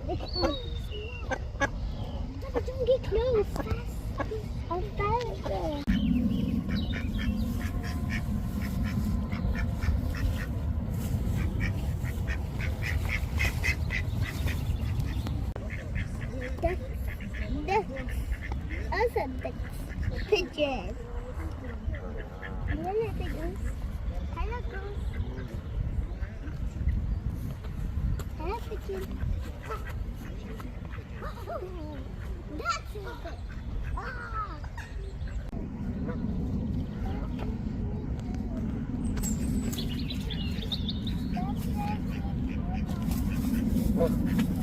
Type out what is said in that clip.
But don't get close. I'm fast. Ducks. Also ducks. Pigeons. Hello, pigeons. Hello, goose. Hello, pigeon. That's it. Ah. That's it.